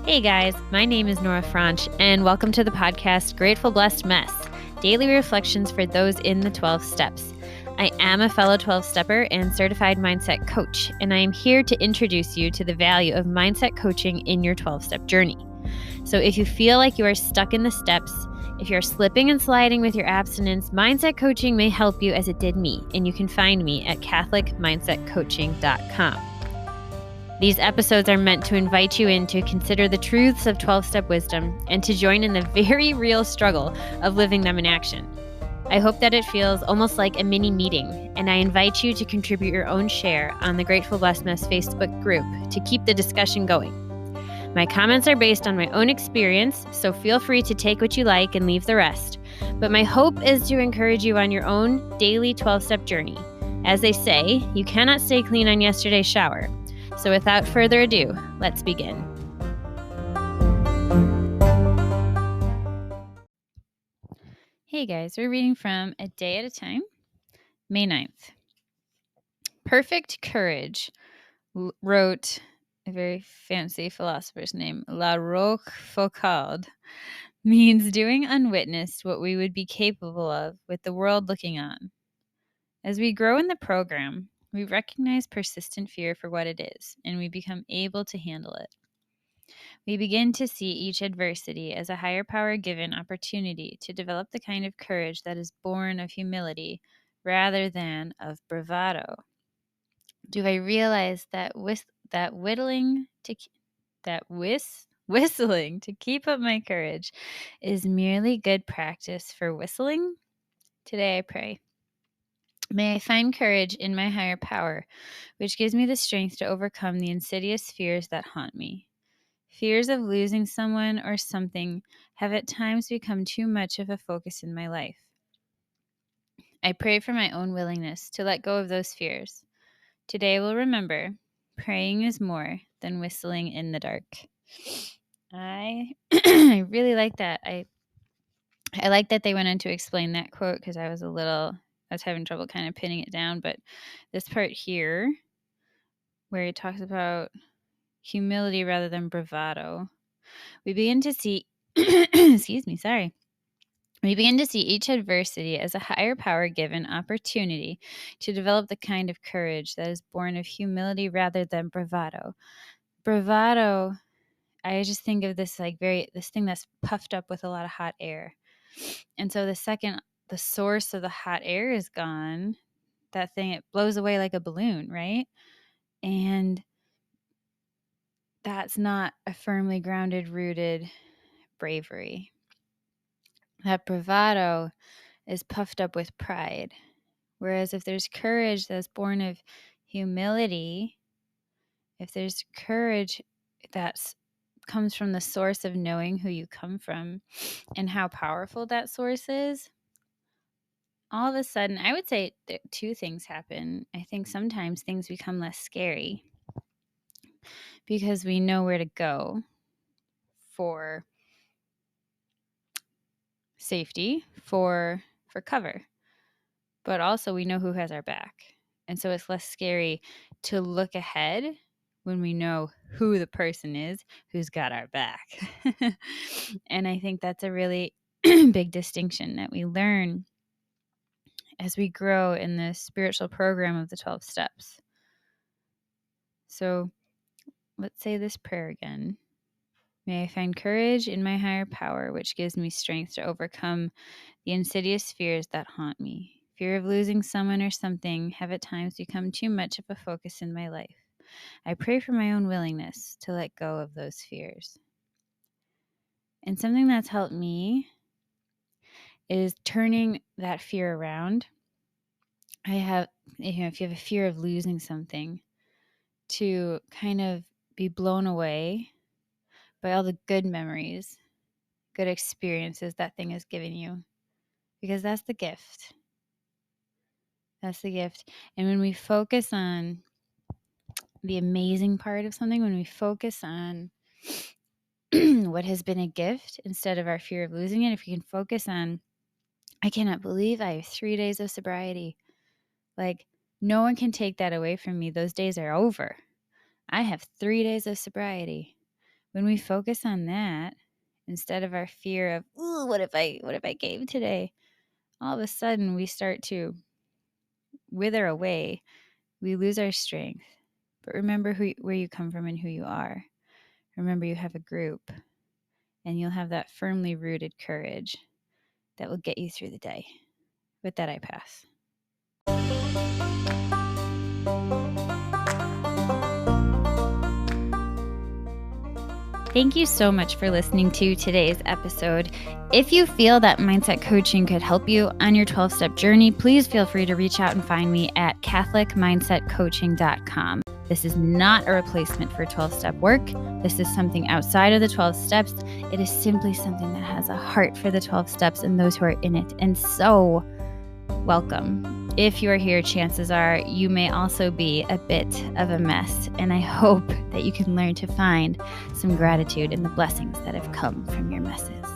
Hey guys, my name is Nora Franche, and welcome to the podcast Grateful Blessed Mess, daily reflections for those in the 12 steps. I am a fellow 12-stepper and certified mindset coach, and I am here to introduce you to the value of mindset coaching in your 12-step journey. So if you feel like you are stuck in the steps, if you're slipping and sliding with your abstinence, mindset coaching may help you as it did me, and you can find me at catholicmindsetcoaching.com. These episodes are meant to invite you in to consider the truths of 12-step wisdom and to join in the very real struggle of living them in action. I hope that it feels almost like a mini meeting, and I invite you to contribute your own share on the Grateful Blessedness Facebook group to keep the discussion going. My comments are based on my own experience, so feel free to take what you like and leave the rest. But my hope is to encourage you on your own daily 12-step journey. As they say, you cannot stay clean on yesterday's shower. So without further ado, let's begin. Hey guys, we're reading from A Day at a Time, May 9th. Perfect courage, wrote a very fancy philosopher's name, La Rochefoucauld, means doing unwitnessed what we would be capable of with the world looking on. As we grow in the program, we recognize persistent fear for what it is, and we become able to handle it. We begin to see each adversity as a higher power given opportunity to develop the kind of courage that is born of humility rather than of bravado. Do I realize that whistling to keep up my courage is merely good practice for whistling? Today I pray. May I find courage in my higher power, which gives me the strength to overcome the insidious fears that haunt me. Fears of losing someone or something have at times become too much of a focus in my life. I pray for my own willingness to let go of those fears. Today I will remember, praying is more than whistling in the dark. I I really like that. I like that they went on to explain that quote because I was having trouble kind of pinning it down, but this part here where he talks about humility rather than bravado, we begin to see we begin to see each adversity as a higher power given opportunity to develop the kind of courage that is born of humility rather than bravado. Bravado, I just think of this this thing that's puffed up with a lot of hot air. And so the second the source of the hot air is gone, that thing, it blows away like a balloon, right? And that's not a firmly grounded, rooted bravery. That bravado is puffed up with pride. Whereas if there's courage that's born of humility, if there's courage that comes from the source of knowing who you come from and how powerful that source is, all of a sudden, I would say two things happen. I think sometimes things become less scary because we know where to go for safety, for cover. But also we know who has our back. And so it's less scary to look ahead when we know who the person is who's got our back. And I think that's a really big distinction that we learn as we grow in the spiritual program of the 12 steps. So let's say this prayer again. May I find courage in my higher power, which gives me strength to overcome the insidious fears that haunt me. Fear of losing someone or something have at times become too much of a focus in my life. I pray for my own willingness to let go of those fears. And something that's helped me is turning that fear around. If you have a fear of losing something, to kind of be blown away by all the good memories, good experiences that thing has given you. Because that's the gift. That's the gift. And when we focus on the amazing part of something, when we focus on what has been a gift instead of our fear of losing it, if we can focus on, I cannot believe I have 3 days of sobriety. Like, no one can take that away from me. Those days are over. I have 3 days of sobriety. When we focus on that, instead of our fear of, ooh, what if I gave today? All of a sudden we start to wither away. We lose our strength. But remember where you come from and who you are. Remember you have a group, and you'll have that firmly rooted courage that will get you through the day. With that, I pass. Thank you so much for listening to today's episode. If you feel that mindset coaching could help you on your 12-step journey, please feel free to reach out and find me at catholicmindsetcoaching.com. This is not a replacement for 12-step work. This is something outside of the 12 steps. It is simply something that has a heart for the 12 steps and those who are in it. And so, welcome. If you're here, chances are you may also be a bit of a mess. And I hope that you can learn to find some gratitude in the blessings that have come from your messes.